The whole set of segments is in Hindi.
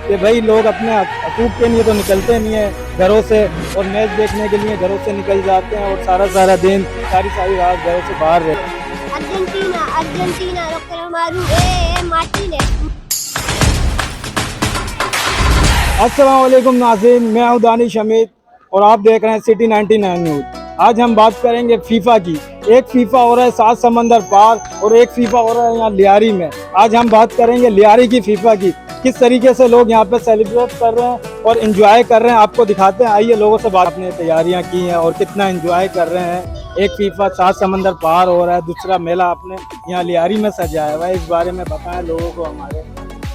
कि भाई लोग अपने हकूक़ के लिए तो निकलते नहीं है घरों से, और मैच देखने के लिए घरों से निकल जाते हैं और सारा दिन सारी रात घरों से बाहर रहते हैं। अर्जेंटीना डॉक्टर हमारू मार्टिनेज। अस्सलाम वालेकुम नाज़रीन, मैं हूं दानिश हमीद और आप देख रहे हैं सिटी 99 न्यूज़। आज हम बात करेंगे फीफा की। एक फीफा हो रहा है 7 समंदर पार और एक फीफा हो रहा है यहाँ लियारी में। आज हम बात करेंगे लियारी की फीफा की, किस तरीके से लोग यहाँ पे सेलिब्रेट कर रहे हैं और एंजॉय कर रहे हैं, आपको दिखाते हैं। आइए लोगों से बात, अपने तैयारियाँ की हैं और कितना एंजॉय कर रहे हैं। एक फीफा 7 समंदर पार हो रहा है, दूसरा मेला अपने यहाँ लियारी में सजाया हुआ है। इस बारे में बताएं लोगों को हमारे।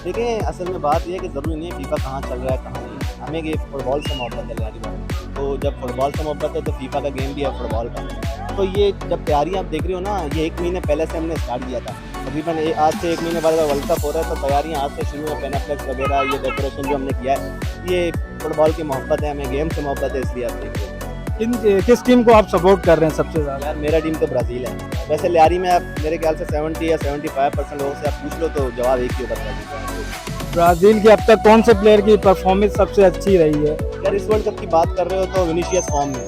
देखिए, असल में बात यह है कि ज़रूरी नहीं है फीफा कहाँ चल रहा है कहाँ नहीं। हमें ये फुटबॉल से मोहब्बत है लियारी में, तो जब फुटबॉल से मोहब्बत है तो फीफा का गेम भी है फुटबॉल का। तो ये जब तैयारियाँ आप देख रहे हो ना, ये 1 महीने पहले से हमने स्टार्ट किया था। तकरीबन आज से 1 महीने बाद वर्ल्ड कप हो रहा है, तो तैयारियाँ आज से शुरू है। पेनाफ्लेक्स वगैरह ये डेकोरेशन जो हमने किया है, ये फुटबॉल की मोहब्बत है, हमें गेम से मोहब्बत है, इसलिए आप देख रहे हो। किस टीम को आप सपोर्ट कर रहे हैं सबसे ज़्यादा? यार मेरा टीम तो ब्राज़ील है। वैसे लियारी में आप मेरे ख्याल से 70 या 75% लोगों से आप पूछ लो तो जवाब एक ही बता देते। ब्राज़ील की अब तक कौन से प्लेयर की परफॉर्मेंस सबसे अच्छी रही है? अगर इस वर्ल्ड कप की बात कर रहे हो तो विनीशियस फॉर्म में,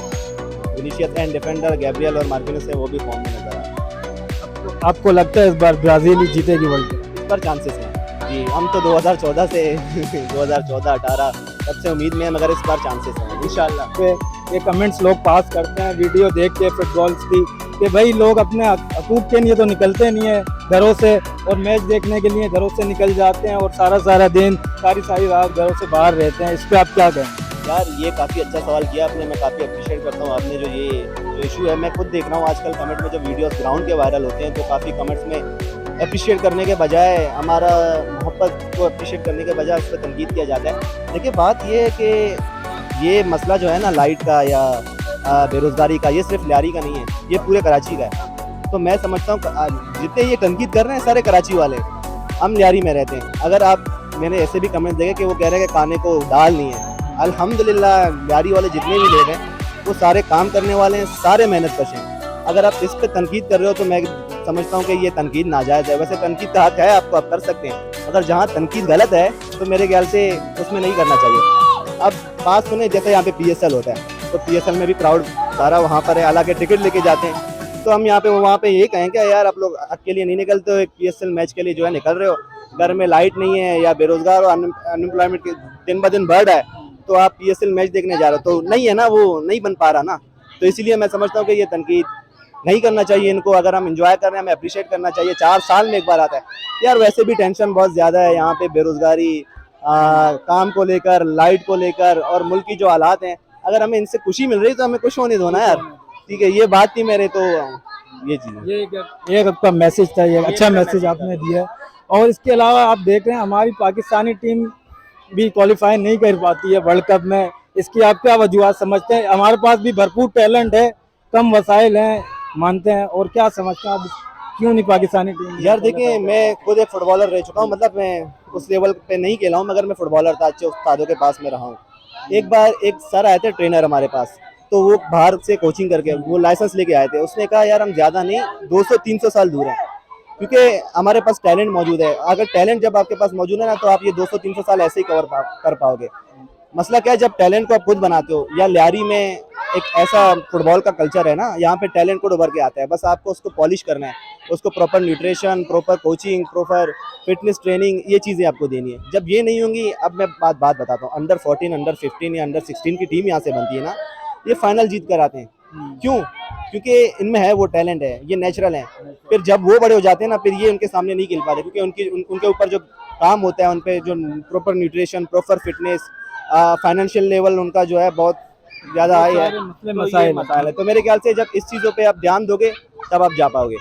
विनीशियस एंड डिफेंडर गैब्रियल और मार्टिनेज है, वो भी फॉर्म में नजर आ रहा है। आपको लगता है इस बार ब्राज़ील ही जीतेगी वर्ल्ड कप? इस बार चांसेस हैं जी। हम तो 2014 से 2014-18 तब से उम्मीद में है, मगर इस बार चांसेस हैं इंशाल्लाह। ये कमेंट्स लोग पास करते हैं वीडियो देख के फुटबॉल्स की, कि भाई लोग अपने हकूक़ के लिए तो निकलते नहीं है घरों से, और मैच देखने के लिए घरों से निकल जाते हैं और सारा दिन सारी रात घरों से बाहर रहते हैं। इस पर आप क्या कहें? यार ये काफ़ी अच्छा सवाल किया आपने, मैं काफ़ी अप्रिशिएट करता हूँ आपने जो इशू है। मैं खुद देख रहा हूँ आजकल कमेंट में जब वीडियोस ग्राउंड के वायरल होते हैं, तो काफ़ी कमेंट्स में अप्रिशिएट करने के बजाय, हमारा मोहब्बत को अप्रिशिएट करने के बजाय उस पर तनकीद किया जाता है। देखिए बात ये है कि ये मसला जो है ना लाइट का या बेरोज़गारी का, ये सिर्फ लियारी का नहीं है, ये पूरे कराची का है। तो मैं समझता हूँ जितने ये तनकीद कर रहे हैं सारे कराची वाले, हम लियारी में रहते हैं। अगर आप मैंने ऐसे भी कमेंट देखे कि वो कह रहे हैं कि खाने को दाल नहीं है। अल्हम्दुलिल्लाह लियारी वाले जितने भी लोग हैं वो सारे काम करने वाले हैं, सारे मेहनत कश हैं। अगर आप इस पर तनकीद कर रहे हो तो मैं समझता हूँ कि ये तनकीद नाजायज़ है। वैसे तनकीद का हक है आपको, आप कर सकते हैं, अगर जहाँ तनकीद गलत है तो मेरे ख्याल से उसमें नहीं करना चाहिए। अब बात सुने, जैसे यहाँ पे PSL होता है, तो PSL में भी क्राउड सारा वहाँ पर है, हालांकि टिकट लेके जाते हैं। तो हम यहाँ पे वहाँ पे ये कहें क्या यार, आप लोग अकेले नहीं निकलते हो एक PSL मैच के लिए जो है निकल रहे हो, घर में लाइट नहीं है या बेरोजगार हो, अनएम्प्लॉयमेंट दिन ब दिन बढ़ रहा है, तो आप PSL मैच देखने जा रहे हो, तो नहीं है ना, वो नहीं बन पा रहा ना। तो इसीलिए मैं समझता हूँ कि ये तनकीद नहीं करना चाहिए इनको। अगर हम इंजॉय कर रहे हैं हमें अप्रिशिएट करना चाहिए। 4 साल में एक बार आता है यार। वैसे भी टेंशन बहुत ज़्यादा है यहाँ पे, बेरोजगारी, काम को लेकर, लाइट को लेकर, और मुल्क की जो हालात हैं, अगर हमें इनसे खुशी मिल रही है तो हमें खुश होने दो ना यार। ठीक है, ये बात थी मेरे, तो ये चीज़ ये आपका मैसेज था, ये अच्छा मैसेज आपने दिया। और इसके अलावा आप देख रहे हैं हमारी पाकिस्तानी टीम भी क्वालिफाई नहीं कर पाती है वर्ल्ड कप में। इसकी आप क्या वजूहत समझते हैं? हमारे पास भी भरपूर टैलेंट है, कम वसाइल हैं मानते हैं, और क्या समझते हैं आप क्यों नहीं पाकिस्तानी टीम? यार देखिए, मैं खुद एक फुटबॉलर रह चुका हूँ, मतलब मैं उस लेवल पे नहीं खेला हूँ, मगर मैं फुटबॉलर था, अच्छे उस्तादों के पास में रहा हूँ। एक बार एक सर आए थे ट्रेनर हमारे पास, तो वो बाहर से कोचिंग करके वो लाइसेंस लेके आए थे। उसने कहा यार हम ज़्यादा नहीं 200-300 साल दूर हैं, क्योंकि हमारे पास टैलेंट मौजूद है। अगर टैलेंट जब आपके पास मौजूद है ना, तो आप ये 200-300 साल ऐसे ही कर पाओगे। मसला क्या है, जब टैलेंट को आप खुद बनाते हो, या लियारी में एक ऐसा फुटबॉल का कल्चर है ना, यहाँ पे टैलेंट को उभर के आता है, बस आपको उसको पॉलिश करना है, उसको proper nutrition, proper coaching, proper fitness training, ये चीज़ें आपको देनी है। जब ये नहीं होंगी, अब मैं बात बताता हूँ, अंडर 14, अंडर 15 या अंडर 16 की टीम यहाँ से बनती है ना, ये फाइनल जीत कर आते हैं। क्यों? क्योंकि इनमें है वो टैलेंट है, ये नेचुरल है। फिर जब वो बड़े हो जाते हैं ना, फिर ये उनके सामने नहीं खेल पाते, क्योंकि उनके ऊपर जो काम होता है, उन पर जो proper nutrition, proper fitness, financial level उनका जो है बहुत ज़्यादा हाई है, मसाइल है। तो मेरे ख्याल से जब इस चीज़ों पे आप ध्यान दोगे तब आप जा पाओगे।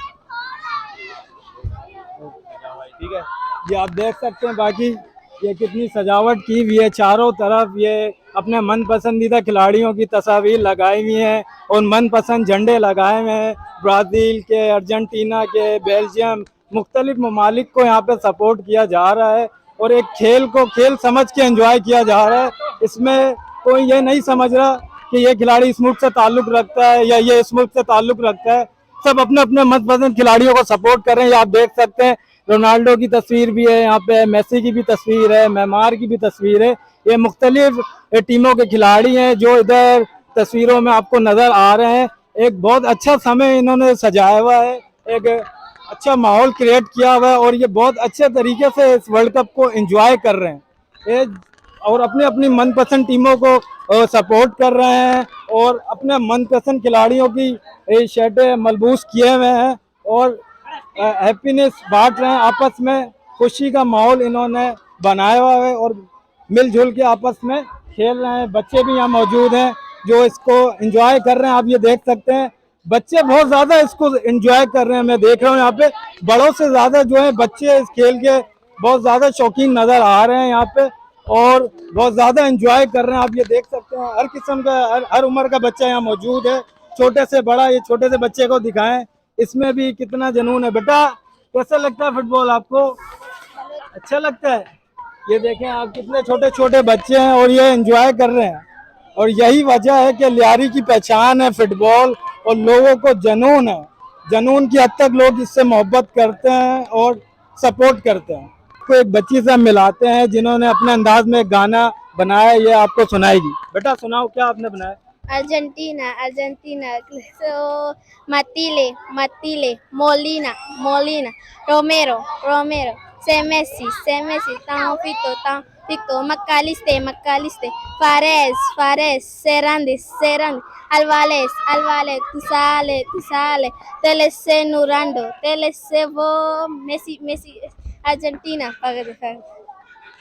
ठीक है, ये आप देख सकते हैं। बाकी ये कितनी सजावट की हुई है चारों तरफ, ये अपने मन पसंदीदा खिलाड़ियों की तस्वीर लगाई हुई हैं और मनपसंद झंडे लगाए हुए हैं, ब्राज़ील के, अर्जेंटीना के, बेल्जियम, मुख्तलिफ ममालिक को यहाँ पे सपोर्ट किया जा रहा है, और एक खेल को खेल समझ के एंजॉय किया जा रहा है। इसमें कोई ये नहीं समझ रहा कि ये खिलाड़ी इस मुल्क से ताल्लुक़ रखता है या ये इस मुल्क से ताल्लुक़ रखता है। सब अपने अपने मनपसंद खिलाड़ियों को सपोर्ट कर रहे हैं। ये आप देख सकते हैं, रोनाल्डो की तस्वीर भी है, यहाँ पे मेसी की भी तस्वीर है, नेमार की भी तस्वीर है। ये मुख्तलिफ टीमों के खिलाड़ी हैं जो इधर तस्वीरों में आपको नज़र आ रहे हैं। एक बहुत अच्छा समय इन्होंने सजाया हुआ है, एक अच्छा माहौल क्रिएट किया हुआ है और ये बहुत अच्छे तरीके से इस वर्ल्ड कप को एंजॉय कर रहे हैं ये, और अपनी अपनी मनपसंद टीमों को सपोर्ट कर रहे हैं और अपने मनपसंद खिलाड़ियों की शर्टें मलबूस किए हुए हैं और हैप्पीनेस बांट रहे हैं आपस में। खुशी का माहौल इन्होंने बनाया हुआ है और मिलजुल के आपस में खेल रहे हैं। बच्चे भी यहाँ मौजूद हैं जो इसको एंजॉय कर रहे हैं, आप ये देख सकते हैं। बच्चे बहुत ज़्यादा इसको एंजॉय कर रहे हैं, मैं देख रहा हूँ यहाँ पे बड़ों से ज़्यादा जो है बच्चे इस खेल के बहुत ज़्यादा शौकीन नज़र आ रहे हैं यहाँ पे और बहुत ज़्यादा एंजॉय कर रहे हैं। आप ये देख सकते हैं हर किस्म का हर उम्र का बच्चा यहाँ मौजूद है, छोटे से बड़ा। ये छोटे से बच्चे को दिखाएं, इसमें भी कितना जुनून है। बेटा कैसा लगता है फुटबॉल आपको? अच्छा लगता है? ये देखें आप, कितने छोटे छोटे बच्चे हैं और ये एंजॉय कर रहे हैं और यही वजह है कि लियारी की पहचान है फुटबॉल और लोगों को जुनून है। जुनून की हद तक लोग इससे मोहब्बत करते हैं और सपोर्ट करते हैं। को एक बच्ची से हम मिलाते हैं जिन्होंने अपने अंदाज में एक गाना बनाया, ये आपको सुनाएगी। बेटा सुनाओ, क्या आपने बनाया? Argentina, Argentina, so Matile, Matile, Molina, Molina, Romero, Romero, Messi, Tan Fito, Macaliste, Fares, Serrandes, Alvarez, tu sale, TLC Nurando, TLC Messi, Argentina, paga.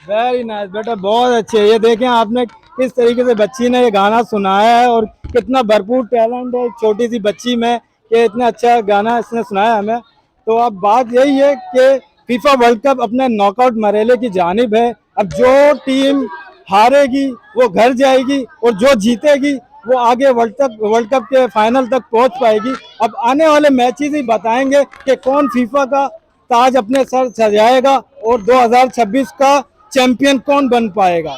Very nice बेटा, बहुत अच्छे। ये देखें आपने किस तरीके से बच्ची ने ये गाना सुनाया है और कितना भरपूर टैलेंट है छोटी सी बच्ची में कि इतना अच्छा गाना इसने सुनाया हमें। तो अब बात यही है कि फीफा वर्ल्ड कप अपने नॉकआउट मरहले की जानिब है। अब जो टीम हारेगी वो घर जाएगी और जो जीतेगी वो आगे वर्ल्ड कप के फाइनल तक पहुंच पाएगी। अब आने वाले मैचेस ही बताएंगे कि कौन फीफा का ताज अपने सर सजाएगा और 2026 का चैंपियन कौन बन पाएगा।